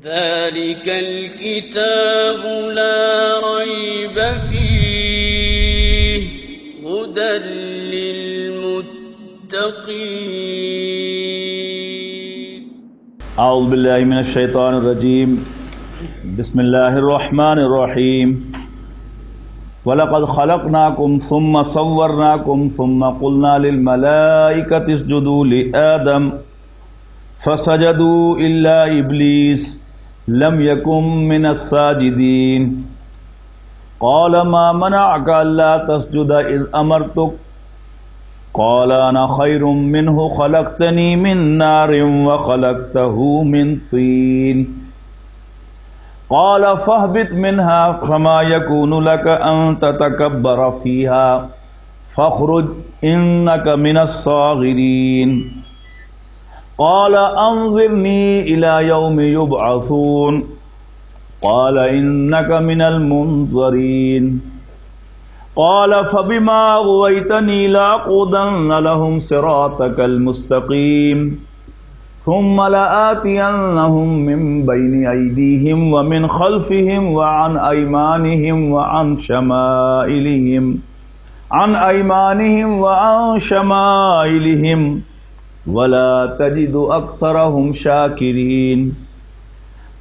ذلك الكتاب لا ريب فيه هدى للمتقين. اعوذ باللہ من الشیطان الرجیم. بسم اللہ الرحمن الرحیم. وَلَقَدْ خَلَقْنَاكُمْ ثُمَّ صَوَّرْنَاكُمْ ثُمَّ قُلْنَا لِلْمَلَائِكَةِ اسْجُدُوا لِآدَمَ فَسَجَدُوا إِلَّا إِبْلِيسَ لَمْ يَكُنْ مِنَ السَّاجِدِينَ. قَالَ مَا مَنَعَكَ أَلَّا تَسْجُدَ إِذْ أَمَرْتُكَ قَالَ أَنَا خَيْرٌ مِّنْهُ خَلَقْتَنِي مِنْ نَارٍ وَخَلَقْتَهُ مِنْ طِينٍ. قال فاهبط منها فما يكون لك أن تتكبر فيها فاخرج إنك من الصاغرين. قال أنظرني إلى يوم يبعثون قال إنك من المنظرين. قال فبما أغويتني لأقعدن لهم صراطك المستقيم ثم لآتينهم من بين أيديهم ومن خلفهم وعن أيمانهم وعن شمائلهم ولا تجد أكثرهم شاكرين.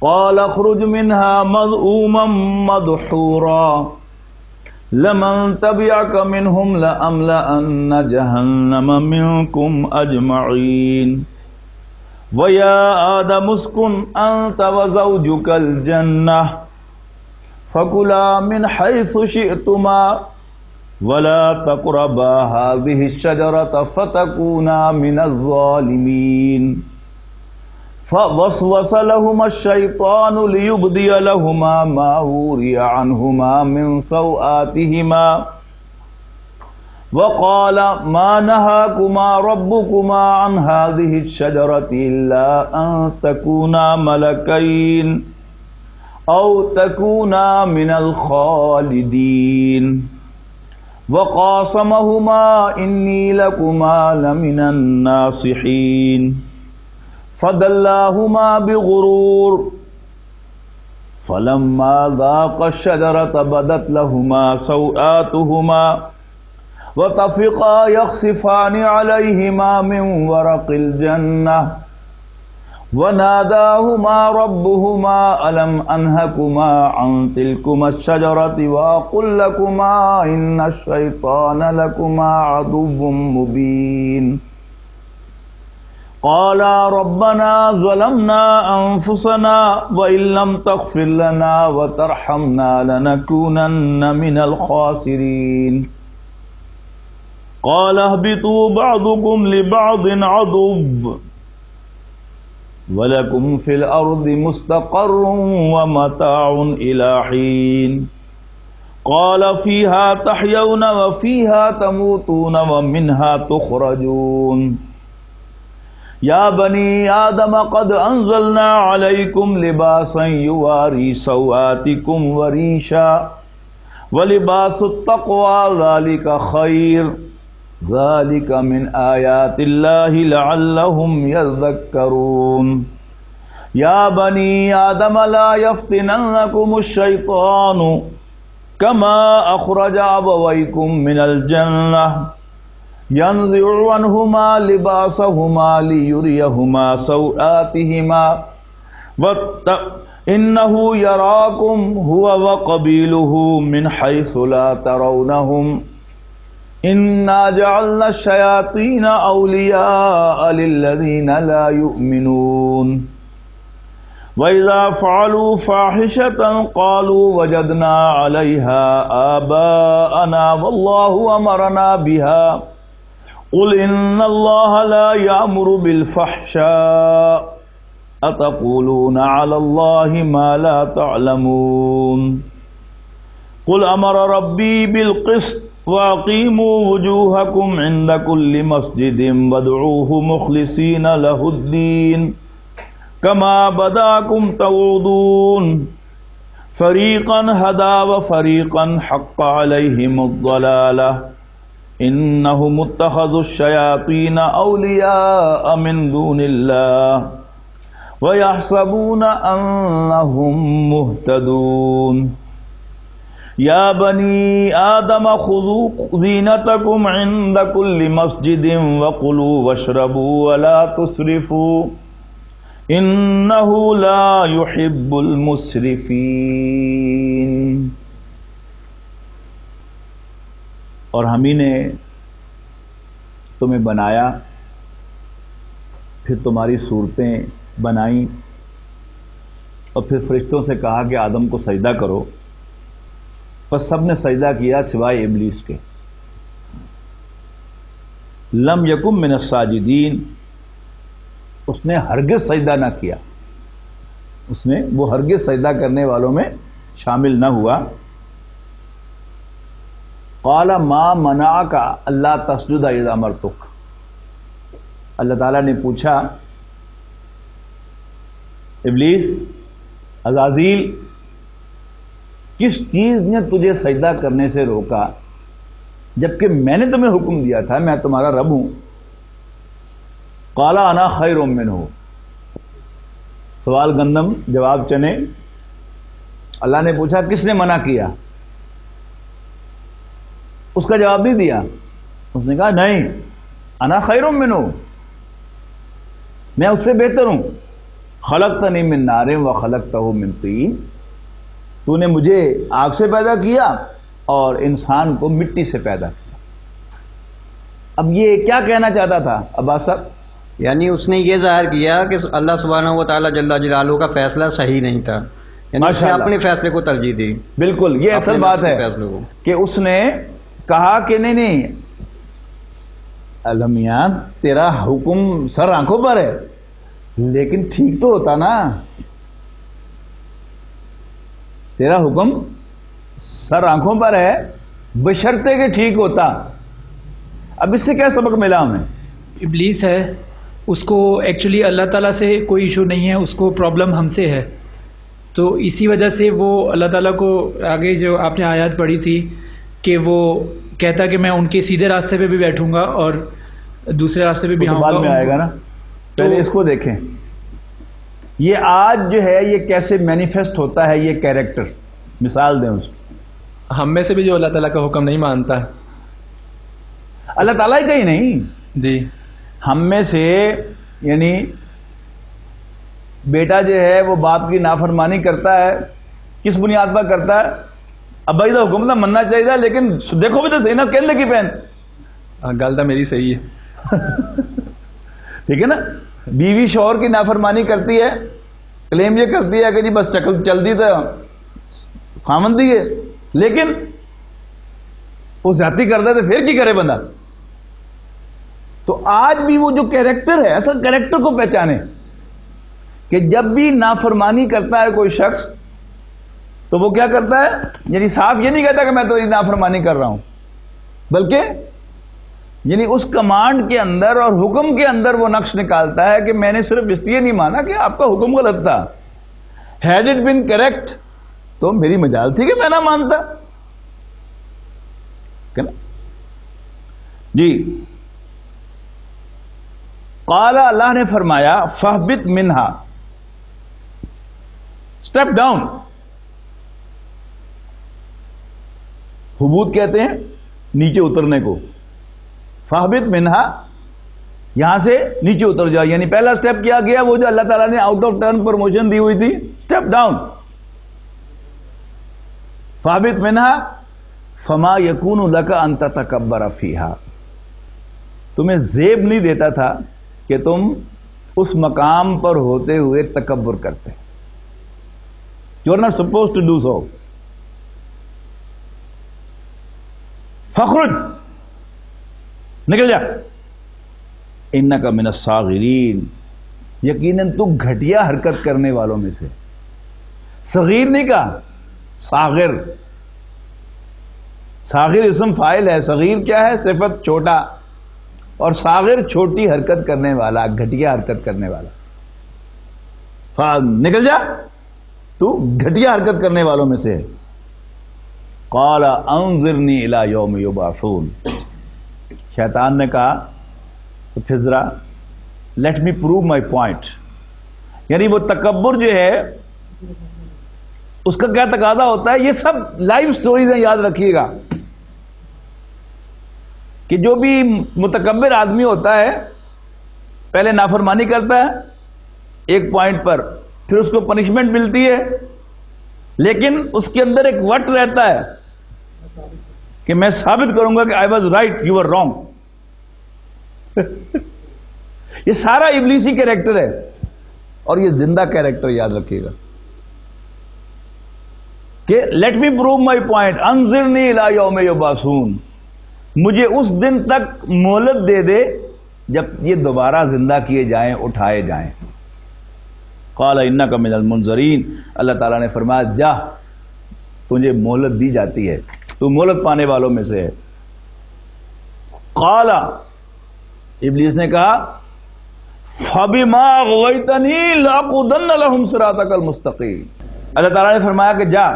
قال اخرج منها مذءوما مدحورا لمن تبعك منهم لأملأن جهنم منكم أجمعين. وَيَا آدَمُ اسْكُنْ أَنْتَ وَزَوْجُكَ الْجَنَّةَ فَكُلَا مِنْ حَيْثُ شِئْتُمَا وَلَا تَقْرَبَا هَذِهِ الشَّجَرَةَ فَتَكُونَا مِنَ الظَّالِمِينَ. فَوَسْوَسَ لَهُمَا الشَّيْطَانُ لِيُبْدِيَ لَهُمَا مَا وُرِيَ عَنْهُمَا مِنْ سَوْآتِهِمَا وقال ما نهاكما ربكما عن هذه الشجرة إلا أن تكونا ملكين أو تكونا من الخالدين. وقاسمهما إني لكما لمن الناصحين فدلاهما بغرور فلما ذاقا الشجرة بدت لهما سوآتهما وطفقا يخصفان عليهما من ورق الجنة وناداهما ربهما ألم أنهكما عن تلكما الشجرة وأقل لكما إن الشيطان لكما عدو مبين. قالا ربنا ظلمنا أنفسنا وإن لم تغفر لنا وترحمنا لنكونن من الخاسرين. قال اهبطوا بعضكم لبعض عدو ولكم في الأرض مستقر ومتاع إلى حين. قال فيها تحيون وفيها تموتون ومنها تخرجون. يا بني آدم قد أنزلنا عليكم لباسا يواري سوآتكم وريشا ولباس التقوى ذلك خير ذلك من آيات الله لعلهم يذكرون. يا بني آدم لا يفتننكم الشيطان كما أخرج أبويكم من الجنة ينزع عنهما لباسهما ليريهما سوآتهما إنه يراكم هو وقبيله من حيث لا ترونهم إنا جعلنا الشياطين أولياء للذين لا يؤمنون. وإذا فعلوا فاحشة قالوا وجدنا عليها آباءنا والله أمرنا بها قل إن الله لا يأمر بالفحشاء أتقولون على الله ما لا تعلمون. قل أمر ربي بالقسط وَأَقِيمُوا وُجُوهَكُمْ عِنْدَ كُلِّ مَسْجِدٍ وَادْعُوهُ مُخْلِصِينَ لَهُ الدِّينَ كَمَا بَدَأَكُمْ تَعُودُونَ. فَرِيقًا هَدَى وَفَرِيقًا حَقَّ عَلَيْهِمُ الضَّلَالَةُ إِنَّهُمُ اتَّخَذُوا الشَّيَاطِينَ أَوْلِيَاءَ مِنْ دُونِ اللَّهِ وَيَحْسَبُونَ أَنَّهُمْ مُهْتَدُونَ یا بنی آدم خذوا زینتکم عند کل مسجد وکلوا واشربوا ولا تسرفوا انہ لا يحب المسرفین. اور ہم ہی نے تمہیں بنایا، پھر تمہاری صورتیں بنائیں، اور پھر فرشتوں سے کہا کہ آدم کو سجدہ کرو، بس سب نے سجدہ کیا سوائے ابلیس کے. لم یکن من الساجدین، اس نے ہرگز سجدہ نہ کیا، وہ ہرگز سجدہ کرنے والوں میں شامل نہ ہوا. قال ما منعک اللہ تسجد اذ امرتک، اللہ تعالیٰ نے پوچھا ابلیس، عزازیل، کس چیز نے تجھے سجدہ کرنے سے روکا جبکہ میں نے تمہیں حکم دیا تھا، میں تمہارا رب ہوں. قال انا خیر منہ، سوال گندم جواب چنے. اللہ نے پوچھا کس نے منع کیا، اس کا جواب نہیں دیا. اس نے کہا نہیں، انا خیر منہ، میں اس سے بہتر ہوں. خلقتنی من نار وخلقتہ من طین، تو نے مجھے آگ سے پیدا کیا اور انسان کو مٹی سے پیدا کیا. اب یہ کیا کہنا چاہتا تھا عباس صاحب؟ یعنی اس نے یہ ظاہر کیا کہ اللہ سبحانہ و تعالیٰ جل جلالہ کا فیصلہ صحیح نہیں تھا، یعنی اس نے اپنے فیصلے کو ترجیح دی. بالکل یہ اصل بات ہے کہ اس نے کہا کہ نہیں المیاں تیرا حکم سر آنکھوں پر ہے، لیکن ٹھیک تو ہوتا نا، تیرا حکم سر آنکھوں پر ہے بشرطے کہ ٹھیک ہوتا. اب اس سے کیا سبق ملا ہمیں؟ ابلیس ہے، اس کو ایکچولی اللہ تعالیٰ سے کوئی ایشو نہیں ہے، اس کو پرابلم ہم سے ہے. تو اسی وجہ سے وہ اللہ تعالیٰ کو آگے جو آپ نے آیات پڑھی تھی کہ وہ کہتا کہ میں ان کے سیدھے راستے پہ بھی بیٹھوں گا اور دوسرے راستے پہ بھی آؤں گا. بعد میں آئے گا نا، پہلے اس کو دیکھیں. یہ آج جو ہے یہ کیسے مینیفیسٹ ہوتا ہے یہ کیریکٹر، مثال دیں اس کو. ہم میں سے بھی جو اللہ تعالیٰ کا حکم نہیں مانتا ہے، اللہ تعالیٰ ہی کہیں نہیں جی، ہم میں سے، یعنی بیٹا جو ہے وہ باپ کی نافرمانی کرتا ہے، کس بنیاد پر کرتا ہے؟ ابا کا حکم تھا مننا چاہیے تھا، لیکن دیکھو بھی تو صحیح نا کہنے کی پہن. گل تو میری صحیح ہے. ٹھیک ہے نا. بیوی شوہر کی نافرمانی کرتی ہے، کلیم یہ کرتی ہے کہ جی بس چلتی تو خامندی ہے، لیکن وہ زیادتی کرتا ہے تو پھر کی کرے بندہ. تو آج بھی وہ جو کیریکٹر ہے، اصل کیریکٹر کو پہچانے کہ جب بھی نافرمانی کرتا ہے کوئی شخص تو وہ کیا کرتا ہے، یعنی صاف یہ نہیں کہتا کہ میں تو نافرمانی کر رہا ہوں، بلکہ یعنی اس کمانڈ کے اندر اور حکم کے اندر وہ نقش نکالتا ہے کہ میں نے صرف اس لیے نہیں مانا کہ آپ کا حکم غلط تھا، ہیڈ اٹ بین کریکٹ تو میری مجال تھی کہ میں نہ مانتا. جی قال، اللہ نے فرمایا فاہبط منہا، اسٹیپ ڈاؤن. حبوط کہتے ہیں نیچے اترنے کو. فاہبط منہا، یہاں سے نیچے اتر جاؤ، یعنی پہلا اسٹیپ کیا گیا وہ جو اللہ تعالیٰ نے آؤٹ آف ٹرن پرموشن دی ہوئی تھی، اسٹیپ ڈاؤن. فاہبط منہا فما یکون لک ان تتکبر فیہا، تمہیں زیب نہیں دیتا تھا کہ تم اس مقام پر ہوتے ہوئے تکبر کرتے. You are not suppose to do so. فخرج، نکل جا. انک من الصاغرین، یقیناً تو گھٹیا حرکت کرنے والوں میں سے. صغیر نہیں کہا، صاغر. صاغر اسم فاعل ہے، صغیر کیا ہے؟ صفت چھوٹا، اور صاغر چھوٹی حرکت کرنے والا، گھٹیا حرکت کرنے والا. نکل جا، تو گھٹیا حرکت کرنے والوں میں سے ہے. قال انظرنی الی یوم یبعثون، شیطان نے کہا تو پھر ذرا late me prove my point, یعنی وہ تکبر جو ہے اس کا کیا تقاضا ہوتا ہے، یہ سب لائف سٹوریز ہیں، یاد رکھیے گا کہ جو بھی متکبر آدمی ہوتا ہے پہلے نافرمانی کرتا ہے ایک پوائنٹ پر، پھر اس کو پنشمنٹ ملتی ہے، لیکن اس کے اندر ایک وٹ رہتا ہے کہ میں ثابت کروں گا کہ I was right, you are wrong. یہ سارا ابلیسی کیریکٹر ہے، اور یہ زندہ کیریکٹر یاد رکھیے گا کہ let me prove my point انظرنی الی یوم یبعثون، مجھے اس دن تک مہلت دے دے جب یہ دوبارہ زندہ کیے جائیں، اٹھائے جائیں. قال انک من المنظرین، اللہ تعالیٰ نے فرمایا جا تجھے مہلت دی جاتی ہے، تو مہلت پانے والوں میں سے ہے. قال ابلیس نے کہا فَبِمَا أَغْوَيْتَنِي لَأَقْعُدَنَّ لَهُمْ صِرَاطَكَ الْمُسْتَقِيمَ. اللہ تعالیٰ نے فرمایا کہ جا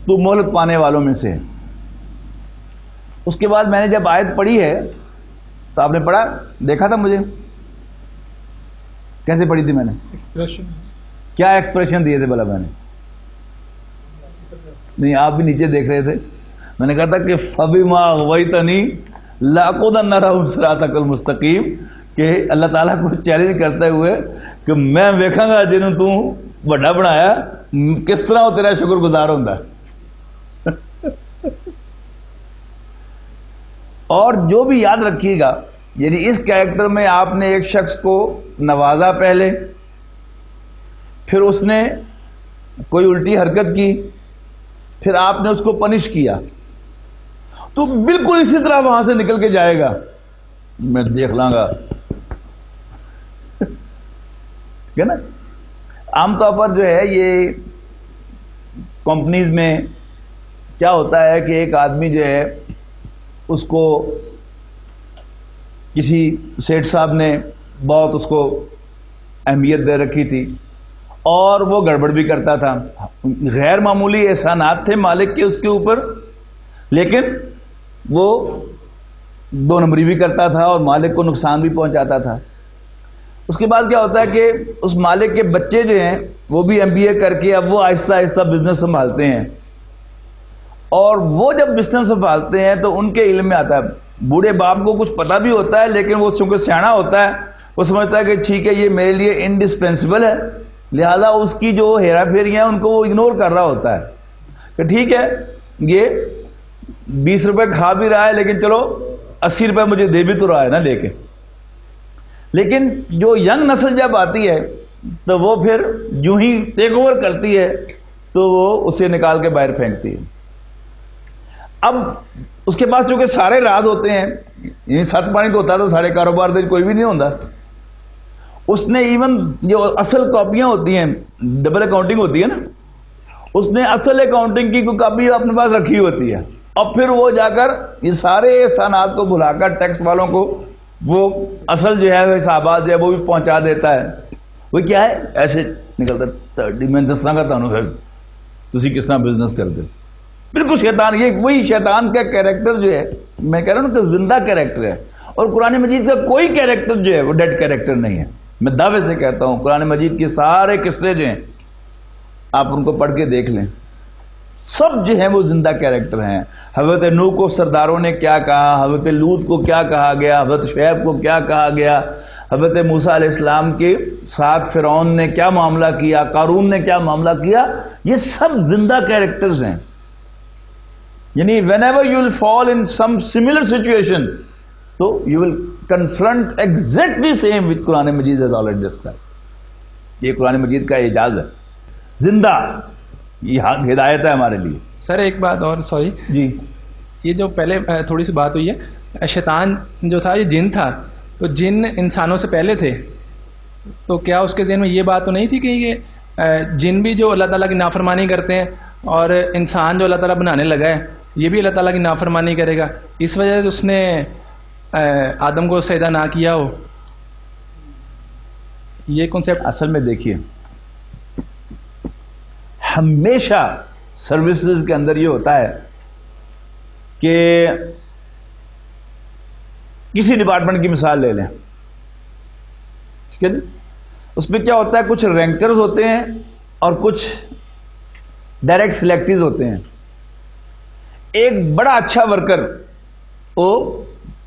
تو مہلت پانے والوں میں سے. اس کے بعد میں نے جب آیت پڑھی ہے تو آپ نے پڑھا، دیکھا تھا مجھے کیسے پڑھی تھی میں نے، کیا ایکسپریشن دیے تھے بلا میں نے؟ نہیں، آپ بھی نیچے دیکھ رہے تھے. میں نے کہا تھا کہ فَبِمَا أَغْوَيْتَنِي لَأَقْعُدَنَّ لَهُمْ صِرَاطَكَ الْمُسْتَقِيمَ، کہ اللہ تعالیٰ کو چیلنج کرتے ہوئے کہ میں ویکھاں گا جنہوں تو بڑا بنایا کس طرح وہ تیرا شکر گزار ہوتا ہے. اور جو بھی یاد رکھیے گا، یعنی اس کیریکٹر میں آپ نے ایک شخص کو نوازا پہلے، پھر اس نے کوئی الٹی حرکت کی، پھر آپ نے اس کو پنش کیا، تو بالکل اسی طرح وہاں سے نکل کے جائے گا میں دیکھ لاں گا، ہے نا. عام طور پر جو ہے یہ کمپنیز میں کیا ہوتا ہے کہ ایک آدمی جو ہے اس کو کسی سیٹ صاحب نے بہت اس کو اہمیت دے رکھی تھی اور وہ گڑبڑ بھی کرتا تھا، غیر معمولی احسانات تھے مالک کے اس کے اوپر، لیکن وہ دو نمبری بھی کرتا تھا اور مالک کو نقصان بھی پہنچاتا تھا. اس کے بعد کیا ہوتا ہے کہ اس مالک کے بچے جو ہیں وہ بھی MBA کر کے اب وہ آہستہ آہستہ بزنس سنبھالتے ہیں، اور وہ جب بزنس سنبھالتے ہیں تو ان کے علم میں آتا ہے، بوڑھے باپ کو کچھ پتہ بھی ہوتا ہے لیکن وہ چونکہ سیاںا ہوتا ہے، وہ سمجھتا ہے کہ ٹھیک ہے یہ میرے لیے انڈسپینسیبل ہے، لہذا اس کی جو ہیرا پھیریاں ان کو وہ اگنور کر رہا ہوتا ہے کہ ٹھیک ہے یہ 20 روپے کھا بھی رہا ہے لیکن چلو 80 روپے مجھے دے بھی تو رہا ہے نا لے کے. لیکن جو ینگ نسل جب آتی ہے تو وہ پھر جو ہی ٹیک اوور کرتی ہے تو وہ اسے نکال کے باہر پھینکتی ہے. اب اس کے پاس چونکہ سارے راز ہوتے ہیں، یعنی سات پانی تو ہوتا تو سارے کاروبار دے کوئی بھی نہیں ہوتا، اس نے ایون جو اصل کاپیاں ہوتی ہیں، ڈبل اکاؤنٹنگ ہوتی ہے نا، اس نے اصل اکاؤنٹنگ کی کوئی کاپی اپنے پاس رکھی ہوتی ہے، اور پھر وہ جا کر یہ سارے احسانات کو بھلا کر ٹیکس والوں کو وہ اصل جو ہے حسابات جو ہے وہ بھی پہنچا دیتا ہے. وہ کیا ہے ایسے نکلتا میں دساں گا تمہیں پھر تسی کس طرح بزنس کرتے. بالکل شیطان، یہ وہی شیطان کا کیریکٹر جو ہے، میں کہہ رہا ہوں کہ زندہ کیریکٹر ہے. اور قرآن مجید کا کوئی کیریکٹر جو ہے وہ ڈیڈ کیریکٹر نہیں ہے. میں دعوے سے کہتا ہوں قرآن مجید کے سارے قصے جو ہیں آپ ان کو پڑھ کے دیکھ لیں، سب جو ہیں وہ زندہ کیریکٹر ہیں. حضرت نوح کو سرداروں نے کیا کہا، حضرت لوط کو کیا کہا گیا، حضرت شعیب کو کیا کہا گیا، حضرت موسیٰ علیہ السلام کے ساتھ فرعون نے کیا معاملہ کیا، قارون نے کیا معاملہ کیا، یہ سب زندہ کیریکٹرز ہیں. یعنی whenever you will fall in some similar situation so you will confront exactly same with Quran Majeed has already described. یہ قرآن مجید کا اعجاز ہے، زندہ یہ ہدایت ہے ہمارے لیے. سر ایک بات اور، سوری جی، یہ جو پہلے تھوڑی سی بات ہوئی ہے، شیطان جو تھا یہ جن تھا، تو جن انسانوں سے پہلے تھے، تو کیا اس کے ذہن میں یہ بات تو نہیں تھی کہ یہ جن بھی جو اللہ تعالیٰ کی نافرمانی کرتے ہیں اور انسان جو اللہ تعالیٰ بنانے لگا ہے یہ بھی اللہ تعالیٰ کی نافرمانی کرے گا، اس وجہ سے اس نے آدم کو سجدہ نہ کیا ہو؟ یہ کنسیپٹ اصل میں دیکھیے ہمیشہ سروسز کے اندر یہ ہوتا ہے کہ کسی ڈپارٹمنٹ کی مثال لے لیں، ٹھیک ہے جی، اس میں کیا ہوتا ہے، کچھ رینکرز ہوتے ہیں اور کچھ ڈائریکٹ سلیکٹیز ہوتے ہیں. ایک بڑا اچھا ورکر وہ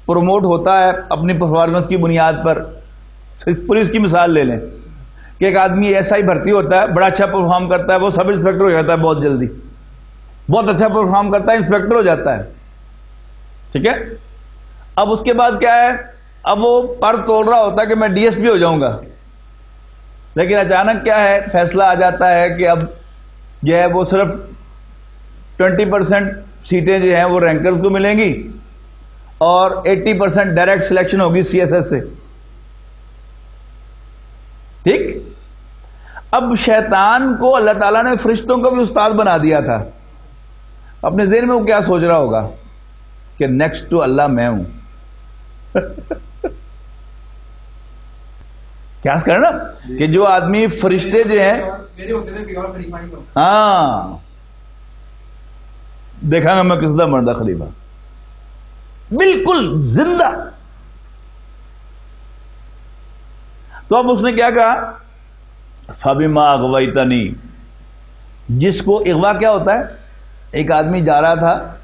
پروموٹ ہوتا ہے اپنی پرفارمنس کی بنیاد پر. پولیس کی مثال لے لیں کہ ایک آدمی ایسا ہی بھرتی ہوتا ہے، بڑا اچھا پرفارم کرتا ہے، وہ سب انسپیکٹر ہو جاتا ہے بہت جلدی. بہت اچھا پرفارم کرتا ہے، انسپیکٹر ہو جاتا ہے. ٹھیک ہے. اب اس کے بعد کیا ہے، اب وہ پر تول رہا ہوتا ہے کہ میں ڈی ایس پی ہو جاؤں گا. لیکن اچانک کیا ہے، فیصلہ آ جاتا ہے کہ اب جو ہے وہ صرف 20% سیٹیں جو ہیں وہ رینکرز کو ملیں گی اور 80% ڈائریکٹ سلیکشن ہوگی سی ایس ایس سے. ٹھیک. اب شیطان کو اللہ تعالیٰ نے فرشتوں کو بھی استاد بنا دیا تھا. اپنے ذہن میں وہ کیا سوچ رہا ہوگا کہ نیکسٹ ٹو اللہ میں ہوں. کیا کریں نا کہ جو آدمی فرشتے جو ہیں، ہاں دیکھا گا میں کس دا مردہ خلیفہ، بالکل زندہ. تو اب اس نے کیا کہا، فَبِمَا أَغْوَيْتَنِي. جس کو اغوا کیا ہوتا ہے، ایک آدمی جا رہا تھا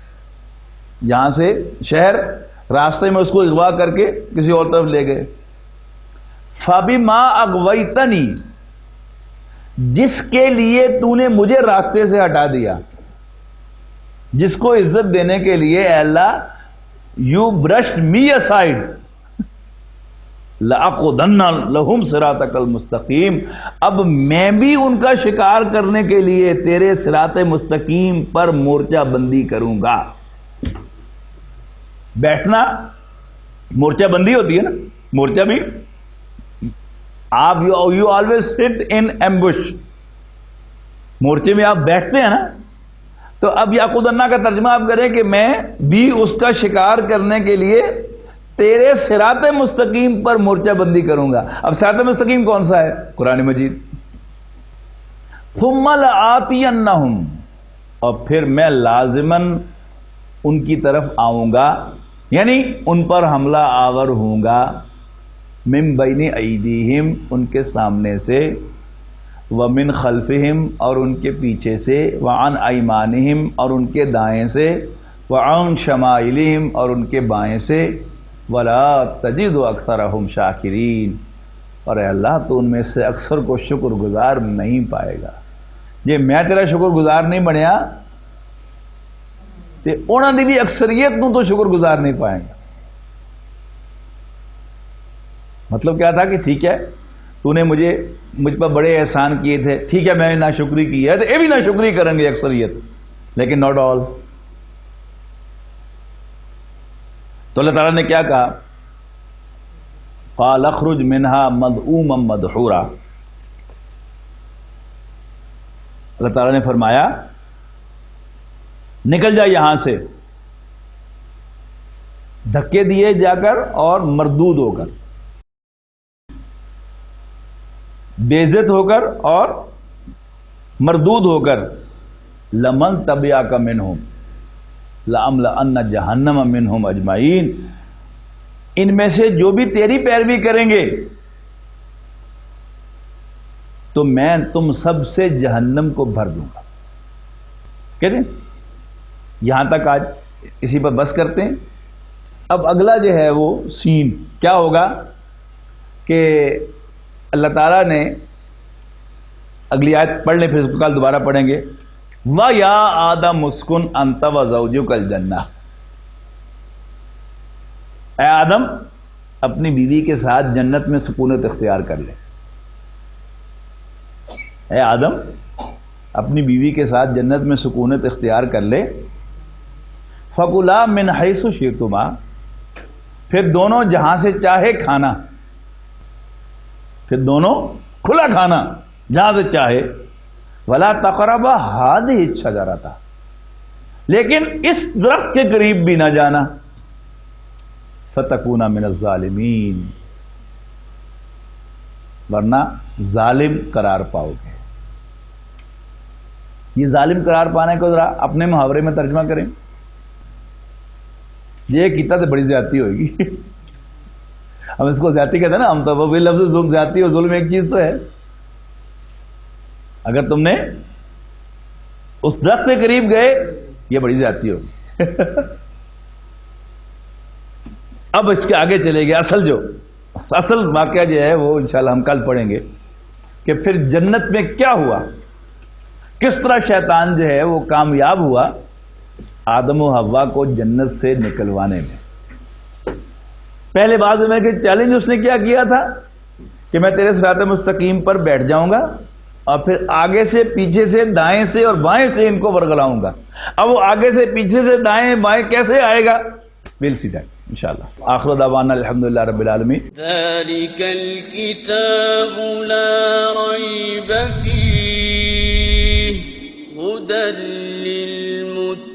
یہاں سے شہر، راستے میں اس کو اغوا کر کے کسی اور طرف لے گئے. فَبِمَا أَغْوَيْتَنِي. جس کے لیے تو نے مجھے راستے سے ہٹا دیا، جس کو عزت دینے کے لیے اے اللہ یو برشڈ می aside لَأَقْعُدَنَّ لَهُمْ صِرَاطَكَ الْمُسْتَقِيمَ. اب میں بھی ان کا شکار کرنے کے لیے تیرے صراط مستقیم پر مورچہ بندی کروں گا. بیٹھنا مورچہ بندی ہوتی ہے نا، مورچہ بھی آپ یو آلویز سٹ ان ایمبش، مورچے میں آپ بیٹھتے ہیں نا. تو اب یعقودنہ کا ترجمہ آپ کریں کہ میں بھی اس کا شکار کرنے کے لیے تیرے صراط مستقیم پر مورچہ بندی کروں گا. اب صراط مستقیم کون سا ہے؟ قرآن مجید. ثم لآتینہم. اور پھر میں لازماً ان کی طرف آؤں گا، یعنی ان پر حملہ آور ہوں گا. من بین ایدیہم، ان کے سامنے سے، ومن خلفہم، اور ان کے پیچھے سے، وعن ایمانہم، اور ان کے دائیں سے، وعن شمائلہم، اور ان کے بائیں سے، ولا تجد اکثرہم شاکرین. اور اے اللہ تو ان میں سے اکثر کو شکر گزار نہیں پائے گا. جے میں تیرا شکر گزار نہیں بنیا تے انہاں دی بھی اکثریت نوں تو شکر گزار نہیں پائے گا. مطلب کیا تھا کہ ٹھیک ہے تو نے مجھ پر بڑے احسان کیے تھے، ٹھیک ہے میں نے ناشکری کی ہے تو یہ بھی ناشکری کریں گے اکثریت، لیکن ناٹ آل. تو اللہ تعالیٰ نے کیا کہا، قال اخرج منها مذءوما مدحورا. اللہ تعالیٰ نے فرمایا نکل جا یہاں سے، دھکے دیے جا کر اور مردود ہو کر، بے عزت ہو کر اور مردود ہو کر. لمن تبعک منہم لأملأن جہنم منہم اجمعین. ان میں سے جو بھی تیری پیروی کریں گے تو میں تم سب سے جہنم کو بھر دوں گا. کہتے ہیں یہاں تک آج اسی پر بس کرتے ہیں. اب اگلا جو ہے وہ سین کیا ہوگا کہ اللہ تعالیٰ نے اگلی آیت پڑھ لیں، پھر اس کو کل دوبارہ پڑھیں گے. وَيَا آدَمُ اسْكُنْ أَنْتَ وَزَوْجُكَ الْجَنَّةَ. اے آدم اپنی بیوی کے ساتھ جنت میں سکونت اختیار کر لے. اے آدم اپنی بیوی کے ساتھ جنت میں سکونت اختیار کر لے. فَكُلَا مِنْ حَيْثُ شِئْتُمَا. پھر دونوں جہاں سے چاہے کھانا، پھر دونوں کھلا کھانا جہاں سے چاہے. وَلَا تَقْرَبَا هَٰذِهِ الشَّجَرَةَ. لیکن اس درخت کے قریب بھی نہ جانا. فَتَكُونَ مِنَ الظَّالِمِينَ. ورنہ ظالم قرار پاؤ گے. یہ ظالم قرار پانے کو ذرا اپنے محاورے میں ترجمہ کریں. یہ کیتا تو بڑی زیادتی ہوئے گی. ہم اس کو زیادتی کہتے ہیں نا، ہم تو وہ بھی لفظ ظلم، زیادتی اور ظلم ایک چیز تو ہے. اگر تم نے اس درخت کے قریب گئے یہ بڑی زیادتی ہوگی. اب اس کے آگے چلے گئے. اصل واقعہ جو ہے وہ انشاءاللہ ہم کل پڑھیں گے کہ پھر جنت میں کیا ہوا، کس طرح شیطان جو ہے وہ کامیاب ہوا آدم و حوا کو جنت سے نکلوانے میں. پہلے بات میں کہ چیلنج اس نے کیا کیا تھا کہ میں تیرے صراط مستقیم پر بیٹھ جاؤں گا اور پھر آگے سے پیچھے سے دائیں سے اور بائیں سے ان کو ورگلاؤں گا. اب وہ آگے سے پیچھے سے دائیں بائیں کیسے آئے گا؟ ویل سی دیٹ انشاءاللہ. آخر دعوانا الحمدللہ رب العالمین. ذلك الكتاب لا ريب فيه هدى للمتقين